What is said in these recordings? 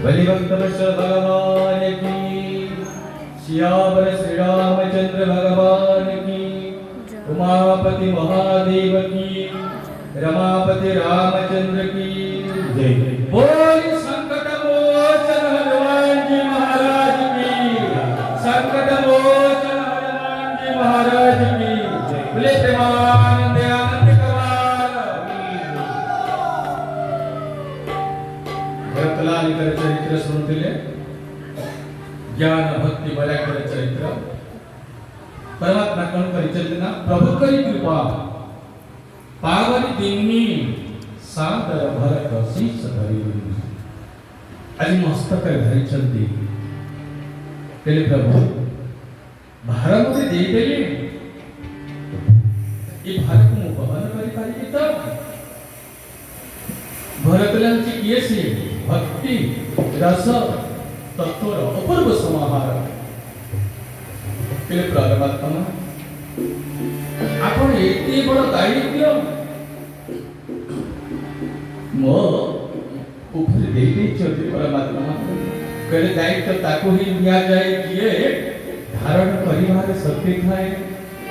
बलिभक्त भगवान की, सियावर श्री रामचंद्र भगवान की, उमापति महादेव की, रमापति रामचंद्र की जय। बोल संकट मोचन हनुमान जी महाराज की, संकट मोचन हनुमान जी महाराज की जय। बोले प्रेमानंद आनंद कमाल। भरतलाल कर चरित्र सुनते ज्ञान भक्ति बराकर चरित्र परमात्मा कौन परिचलना प्रभु करी कृपा पावनी दिन्नी सादर भरत शीश धरी आज मस्तक धरी चलती तेरे प्रभु भार मुझे दे देले ये भार को मु बहन करी पारिबी तो भरतलालची किए से भक्ति रस तत्वर अपूर्व समाहार तेरे परमात्मा आपण एते बड़ दायित्व मो ऊपर दे दे चोटी परमात्मा कहले दायित्व ताको ही दिया जाए किए धारण परिवार शक्ति थाए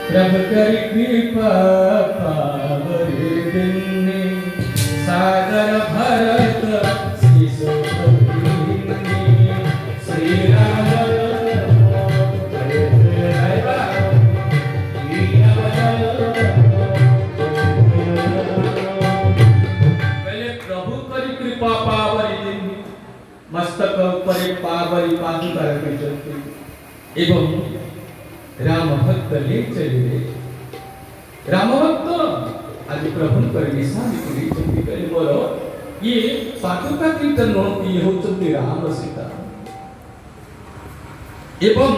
प्रभु करी कृपा पावरे दिन्ने सागर भरत शीश श्री राम मस्तक पर पावरी पादुका रखी चलती एवं राम भक्त ले चले राम भक्त आज प्रभु पर निशान करी चलती करे बोलो ये पादुका कीर्तन ये होचंती राम सीता एवं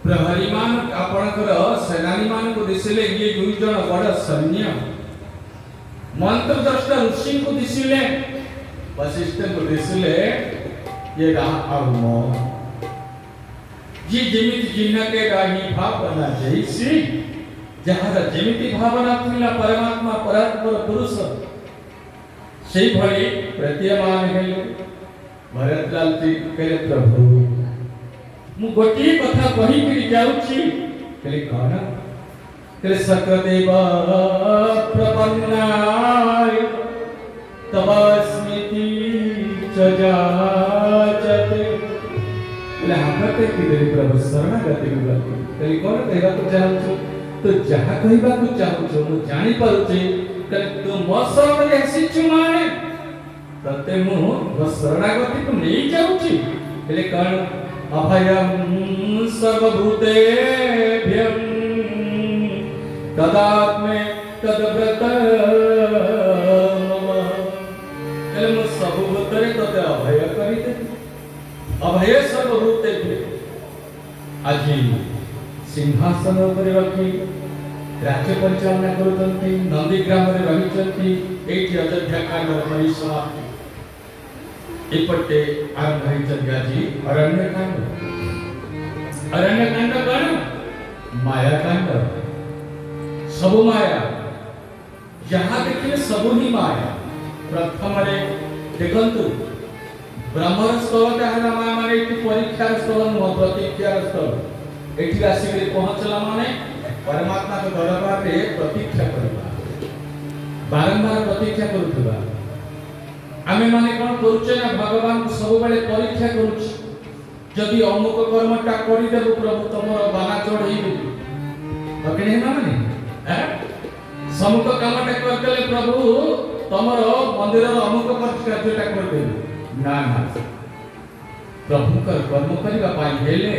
प्रहरी मान आपणकर सेनानी मान को दिसिले ये दुई जण बड़ सैन्य मंत्र दृष्टा ऋषि को दिसिले वशिष्ठ को दिसिले ये राम जी जेमिति जिन्ना के राही भावना जैसी जहां जेमिति भावना थिला परमात्मा परात्पर पुरुष सेई भली प्रतीयमान हेले भरतलाल जी कहले प्रभु मु गोटे कथा कही कि जाउची कहले कौन कहले सकदेव प्रपन्नाय तव स्मृति च जाचते कहले हमते कि देवी प्रभु शरणागति गति कहले कौन कहबा को चाहू तो जहा कहबा को चाहू मु जानि पाउची कहले तू मो शरण आसीछु माने तते मु शरणागति को नहीं जाउची कहले कौन अभयं सर्वभूतेभ्यं तदात्मे तद्व्रत मम कहले मु सब भूतरे तते अभय करि दे अभय सर्वभूतेभ्य आजि सिंहासन उपरे रखी राज्य परिचालना करुचंती नंदीग्राम रे रहिचंती एठी अयोध्या कांड रही समाप्ति एपटे आरंभ होइचंती आजि अरण्य कांड कौन माया कांड सब माया जहां देखिले सब ही माया प्रथम रे देखंतु ब्रह्मर स्थल कहला माने एठी परीक्षार स्थल न प्रतीक्षार स्थल एठी आसी के पहुंचला माने परमात्मा के दरबार रे प्रतीक्षा करबा बारंबार प्रतीक्षा करूथबा आमे माने कोन करूचे ना भगवान को सब बेले परीक्षा करूछ जदि अमुक कर्मटा करि देबो प्रभु तमरो बाना चढ़ई देबो अकने माने समुक कामटा कर देले प्रभु तमरो मंदिर रो अमुक कार्यटा कर देबो ना ना प्रभु कर कर्म करिबा पाई हेले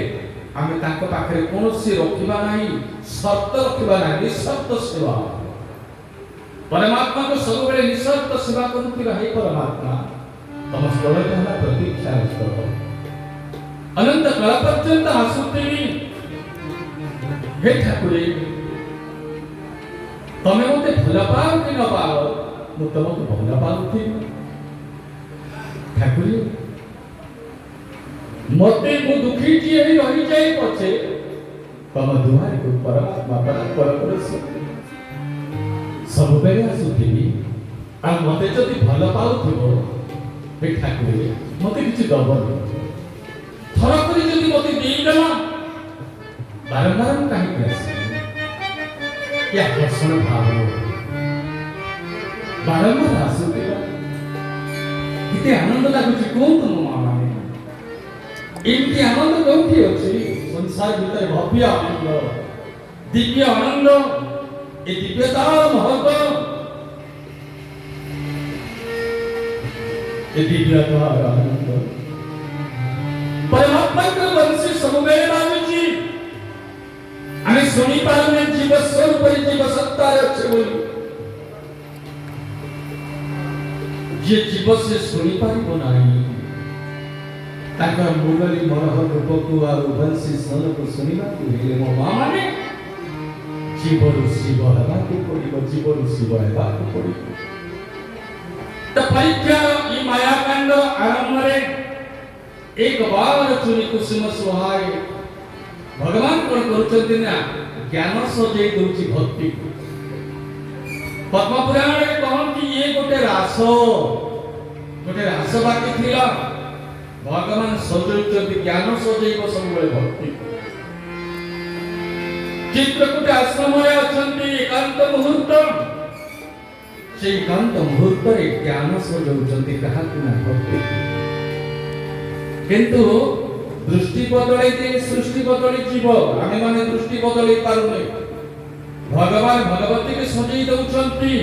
आमे ताको पाखरे कोनोसी रखिबा नाही शर्त रखिबा नाही निशर्त सेवा परमात्मा को सब बेले निशर्त सेवा करूथिबा हे परमात्मा तम स्थल कहला प्रतीक्षा स्थल अनंत काल पर्यंत आसुतेवी हे ठाकुरे तमे मते भला पाओ कि न पाओ मु तमको भला पाउथि ठाकुरे मते मु दुखी जी रही जाई पछे तम दुआर को परमात्मा पर परस सब बेले आसुथिबी आ मते जदि भला पाउथिबो हे ठाकुरे मते किछि दबन थरा करी जदि मते देई देला बारंबार काहे प्रयास क्या दर्शन भाव बारंबार आसुथिबा किते आनंद लागुछि कोन तुम माने इनकी आनंद कोठी अछि संसार भीतर भव्य आनंद दिव्य आनंद ए दिव्यता महत्व ए दिव्यता आनंद परमात्मा के वंशी समवेय बाबूजी आम्ही सुनी पारुने जीव स्वरूप जीव सत्ता अछि बोली जे जीव से सुनी पारिबो नाही ताका मुरली मनोहर रूप को आ वंशी सन को सुनिबा को हेले मो माने जीवरु शिव हेबा को पड़िबो जीवरु शिव हेबा को पड़िबो त परीक्षा ई माया कांड आरंभ रे एक बार चुनी कुसुम सुहाय भगवान कोन करूचंती ना ज्ञान सजै दोची भक्ति पद्म पुराण रे कहन कि ये गोटे रास बाकी थिला भगवान सजौचंती ज्ञान सजैब सब बेले भक्ति चित्रकूट आश्रम रे अछंती एकांत मुहूर्त से एकांत मुहूर्त रे ज्ञान सजौचंती कहा ना भक्ति किंतु दृष्टि बदलै दे सृष्टि बदलै जीव आमे माने दृष्टि बदलै पारुने भगवान भगवती के सजै दउचंती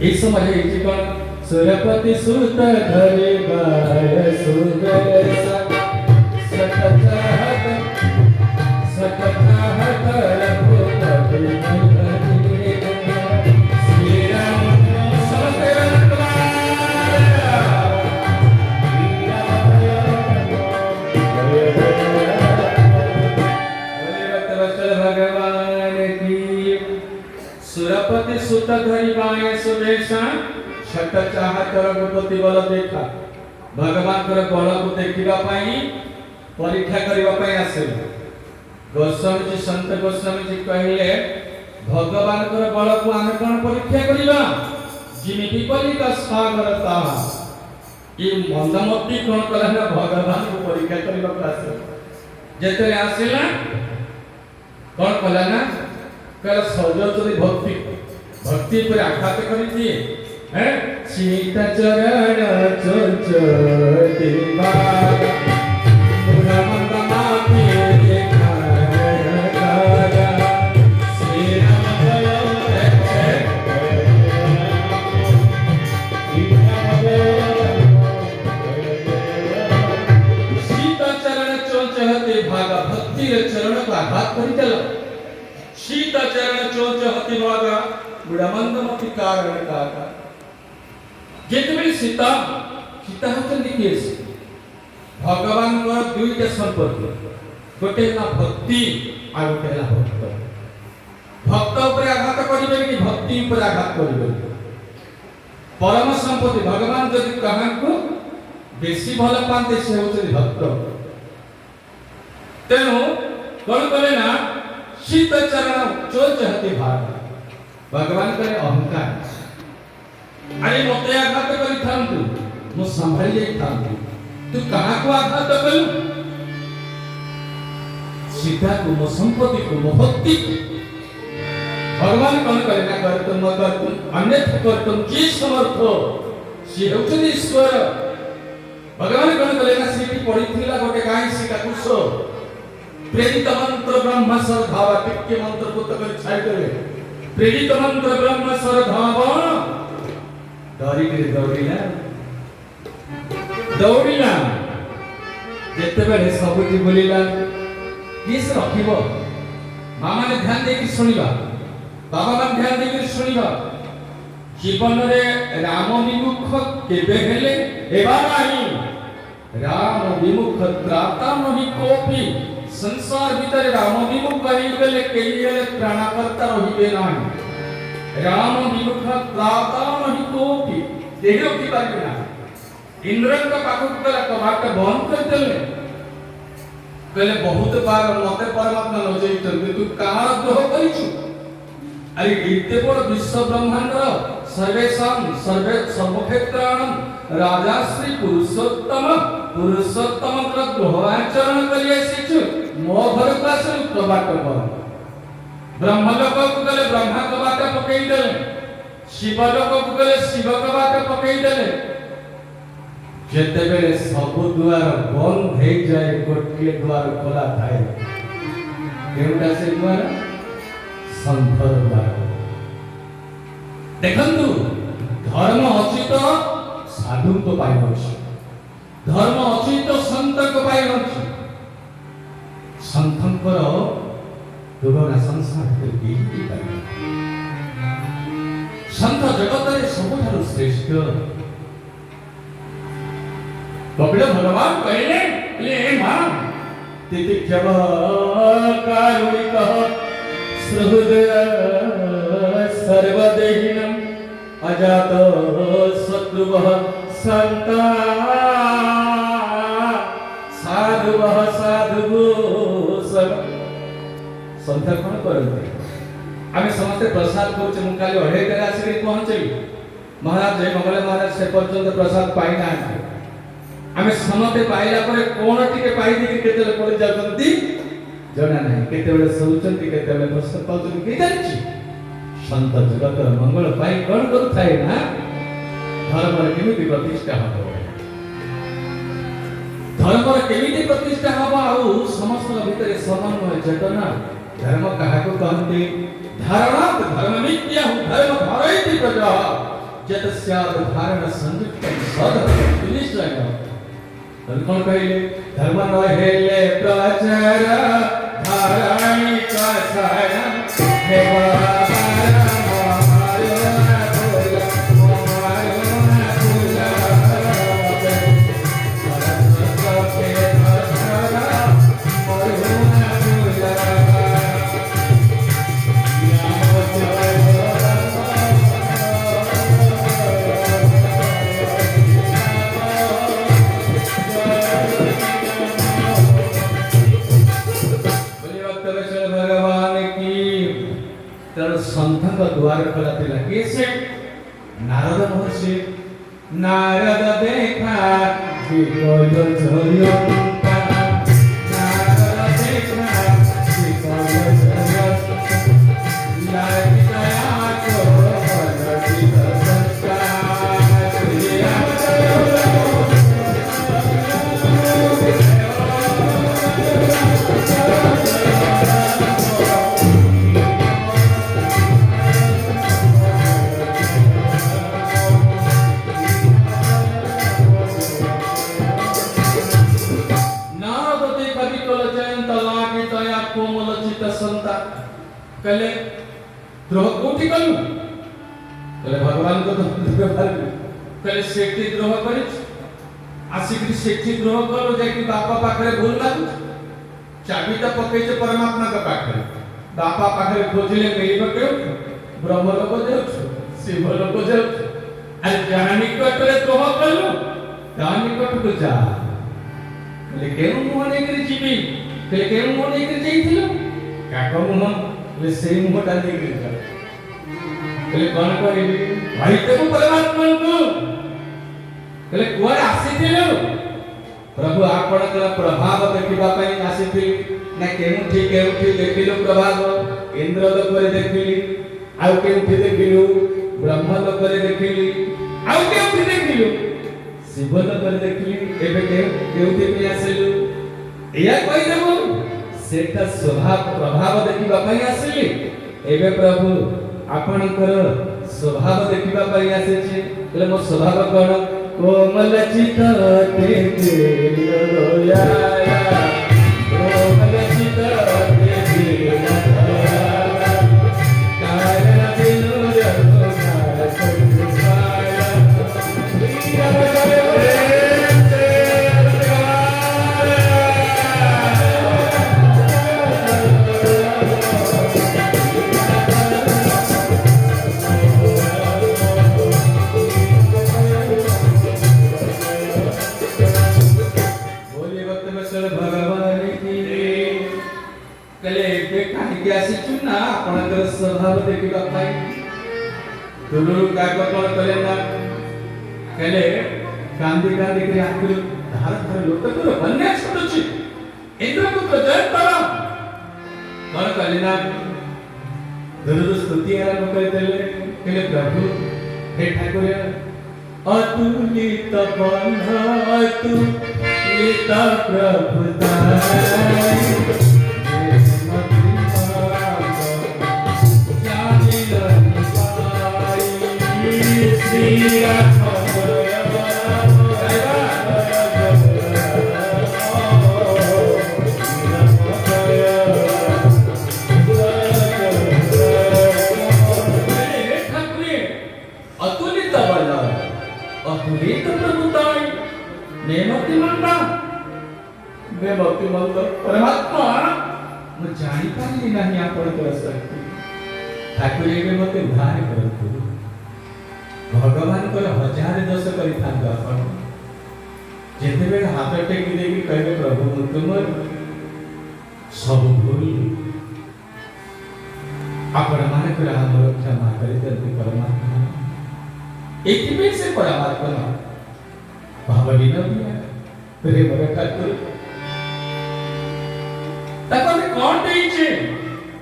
ए समय एठी कोन सुरपति सुत धरे बाय सुगल सकत रघुपति श्री राम सुरपति सुत धरि बाय सुदेशा छट चाहत रघुपति बल देखा भगवान कर बल को देखिबा पई परीक्षा करिबा पई आसे गोस्वामी जी संत गोस्वामी जी कहले भगवान कर बल को आमे कोन परीक्षा करिबा जिमि विपरीत सागर ता ये मंदमती कौन कला ना भगवान को परीक्षा करबा क्लास जेते आसिला कौन कला ना कला सजोचरी भक्ति भक्ति पर आघात करि दिए हैं सीता चरण चंचल देवा पूरा मंदमती देखा राजा श्री राम भागा भक्ति चरण को आघात कर सीता चरण चोच हति भागा बुढ़ा मंदमती कारण काका जेतबेले सीता सीता होचंदी केस भगवान को दुईटा संपर्क गोटे ना भक्ति आ गोटे ना भक्त भक्त ऊपर आघात करिबे कि भक्ति ऊपर आघात करिबे परम संपत्ति भगवान जदि कहां को बेसी भल पाते से होचंदी भक्त तेणु कौन करे ना शीत चरण चोच हति भाग भगवान करे अहंकार अरे मते आघात करि थांतु मो संभाली जाई थांतु तू कहा को आघात कलु सीता को मो संपत्ति को मो भक्ति भगवान कौन करे ना कर तुम कर तुम अन्यथा कर तुम की समर्थ सी होचन ईश्वर भगवान कौन करे ना सीटी पड़ी थिला गोटे काई सीता कुछ प्रेरित मंत्र ब्रह्म सरधावा टिक्के मंत्र को तक छाई करे प्रेरित मंत्र ब्रह्म सरधावा डरी के दौड़िला जेते बेले सबुजी बोलिला किस रखिबो मामा ने ध्यान दे कि सुनिबा बाबा मन ध्यान दे कि सुनिबा जीवन रे राम विमुख केबे हेले एबा नाही राम विमुख त्राता नहि कोपी संसार भीतर राम विमुख कहि गेले केहि गेले प्राणकर्ता रहिबे नाही राम विमुख त्राता नहि कोपी देहो की पारिबे ना इंद्र का पाखु कला कबाट बंद कर देले कहले बहुत बार मते परमात्मा न जई तू कार द्रोह करिछु अरे इते बड़ विश्व ब्रह्मांड सर्वेशम सर्वे सर्वक्षेत्राणम राजा श्री पुरुषोत्तम का ग्रहाचरण करिए सिचु मो घर का से कबाट बंद ब्रह्म लोक को गले ब्रह्मा कबाट पकई देले शिव लोक को गले शिव कबाट पकई देले जेते बेले सब द्वार बंद हे जाए गोटे द्वार खोला थाए केउटा से द्वार संतर द्वार देखंतु धर्म अछि तो साधु तो पाइ अछि धर्म अछि तो संत को पाइ अछि संतंकर दुगना संसार के बीती पाइ संत जगत रे सबठारु श्रेष्ठ कपिल भगवान कहले ले मां तितिक्षव कारुणिक सहृदय सर्वदेहिनम अजात शत्रुवः संता साधुवः साधुभूषण संत कोन करते आमे समस्त प्रसाद करछे मु काली 2:30 रे आसी पहुंचली महाराज जय मंगल महाराज से पर्यंत प्रसाद पाई ना आमे समते पाइला परे कोन टिके पाई दे केते पड़े जाउछंती जणा नाही केते बेले सोचंती केते बेले प्रसाद पाउछंती के जानिछि संत जगत मंगल पाई कोन करू थाए ना धर्म रे केमिति प्रतिष्ठा हबो धर्म रे केमिति प्रतिष्ठा हबो आउ समस्त भीतर समन्वय चेतना धर्म काहा को कहते धारणा धर्म मिथ्या धर्म धरैति प्रजा जतस्याद धारण संयुक्त सद निश्चय कौन कहले धर्म रहेले प्रचार धारणी कसाय हे संत का द्वार खोला थिला केसे नारद महर्षि नारद देखा विकल झरियंता नारद देखा विकल झरियंता लागी दया को पलटित संस्कार प्रिया कहले द्रोह कोठी कलु कहले भगवान को तो द्रोह कहले सेठी द्रोह करी आसिक सेठी द्रोह करो जाकि बापा पाखरे भूल लागु चाबीटा पकई छे परमात्मा के पाखरे बापा पाखरे खोजले मिलिब केउ ब्रह्म लोक जाउ शिव लोक जाउ अरे जानी कटले द्रोह कलु जानी कट को जा कहले केउ मोने करी जीवी कहले केउ मोने करी जाइथिलो काको मोह ले सेम मोटा देख ले कहले कोन करिबी भाई तेको परमात्मा को कहले कुआर आसीथिलो प्रभु आपणकर प्रभाव देखिबा पई आसीथिली ना केउठी देखिलो प्रभाव इंद्र लोकरे देखिली आउ केउठी देखिलु ब्रह्म लोकरे देखिली आउ केउठी देखिलु शिव लोकरे देखिली एबे केउठी पे आसिलु एया कहि देबो सेटा स्वभाव प्रभाव देखिबा पई आसिली एबे प्रभु आपणकर स्वभाव देखिबा पई आसे कहले मो स्वभाव कोन कोमल चित ते रोया कोमल चित ते कारण बिनु जगो ना संसार स्वभाव देखिबा पाई दुलु काको कोन करे ना कहले कांदी कांदी के आखिर धार धार लोट तो बन्या छुटुची इंद्र को तो जय करा कोन कहले ना दुलु स्तुति आरंभ कर देले कहले प्रभु हे ठाकुर अतुलित बंधा अतुलित प्रभुताई परमात्मा मैं जानी पाली नहीं आपण कर सकती ठाकुर के मते उद्धार करतु भगवान को हजार दोष करि थांत आपण जेते बे हाथ टेकी देकी कहबे प्रभु तुमर सब भूल आपण माने कर हमर क्षमा करि देती परमात्मा एतिबे से परमात्मा भाव विनम्र प्रेम ठाकुर ताको कोन देइछे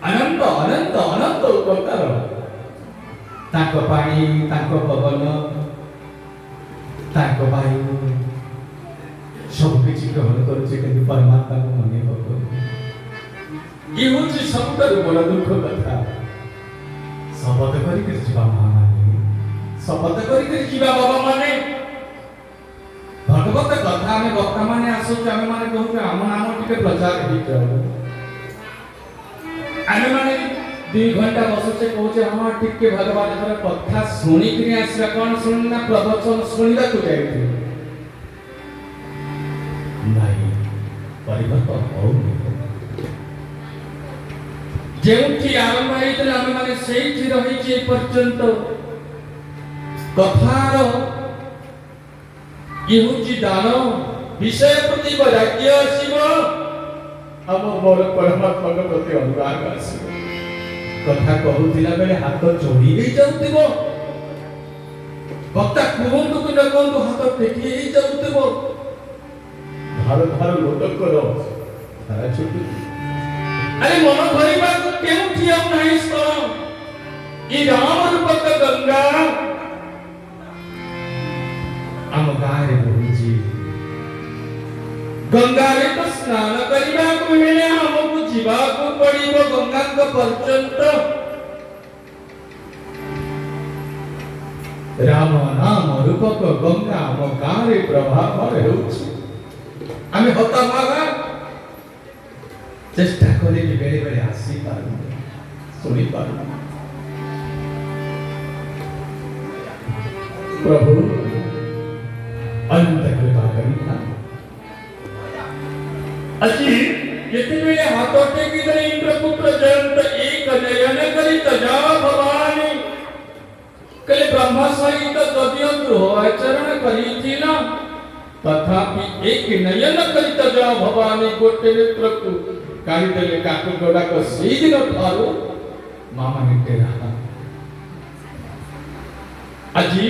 अनंत अनंत अनंत उपकार ताको पानी ताको पवन ताको वायु सब किछि ग्रहण करछे कि परमात्मा को मने भगो ई होछि सबकर बड़ दुख कथा शपथ करि के जीवा माने शपथ करि के जीवा बाबा माने भगवत कथा में वक्ता माने आसो आमे माने कहू हम नाम टिके प्रचार हेइ जाऊ आमे माने 2 घंटा बसुचे कहूचे हम टिके भगवान कथा सुनी कि आसरा कोन सुनना प्रवचन सुनिबा को जाइथि नाही परिवर्तन हो जेउठी आरंभ हेइतले आमे माने सेइथि रहिछि पर्यंत कथार इहुची दान विषय प्रति वैराग्य आसीबो हम मोर परमात्मा के प्रति अनुराग आसीबो कथा कहूतिला बेले हाथ जोड़ी दे जाउतिबो ବକ୍ତା କୁହନ୍ତୁ କି ନ କୁହନ୍ତୁ ହାତ ଟେକି ହେଇ ଯାଉଥିବ। ଧାର ଧାର ଲୋଟକର ଧାରା ଛୁଟି। ଆରେ ମନ ଧରିବାକୁ କେଉଁଠି ଆଉ ନାହିଁ ସ୍ଥଳ। ଏ ରାମ ରୂପକ ଗଙ୍ଗା ଆମ ଗାଁରେ ବହୁଛି। ଗଙ୍ଗାରେ ତ ସ୍ନାନ କରିବାକୁ ହେଲେ ଆମକୁ ଯିବାକୁ ପଡ଼ିବ ଗଙ୍ଗାଙ୍କ ପର୍ଯ୍ୟନ୍ତ। ରାମ ନାମ ରୂପକ ଗଙ୍ଗା ଆମ ଗାଁରେ ପ୍ରଭାବ ହେଉଛି। ଆମେ ହତଭାଗା ଚେଷ୍ଟା କଲେ ବି ବେଳେ ବେଳେ ଆସିପାରୁନି, ଶୁଣିପାରୁନି। ପ୍ରଭୁ ଅନନ୍ତ କୃପା କରିଥା। अजी ଯେତେବେଳେ ହାତ ଟେକି ଧରି ଇନ୍ଦ୍ରପୁତ୍ର ଜୟନ୍ତ ଏକ ନୟନ କରି ତଜା ଭବାନୀ କଲେ ବ୍ରହ୍ମ ସହିତ ଯଦିଓ ଗୃହ ଆଚରଣ କରିଥିଲ ତଥାପି ଏକ ନୟନ କରି ତଜା ଭବାନୀ ଗୋଟେ ନେତ୍ରକୁ କାଢିଦେଲେ କାକୁ ଗୋଡାକ ସେଇଦିନ ଠାରୁ ମାମା ନିଟେରା। ଆଜି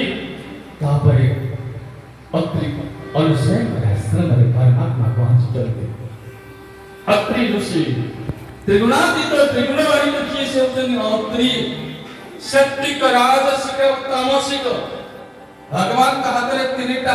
ତାପରେ ଅତ୍ରି ଅନୁସୟଙ୍କର ଆଶ୍ରମରେ ପରମାତ୍ମା ପହଞ୍ଚିଛନ୍ତି। अत्रि ऋषि त्रिगुणातीत त्रिगुणवाणी किए से होते अत्रि सात्विक राजसिक तामसिक भगवान का हाथ रे तीनटा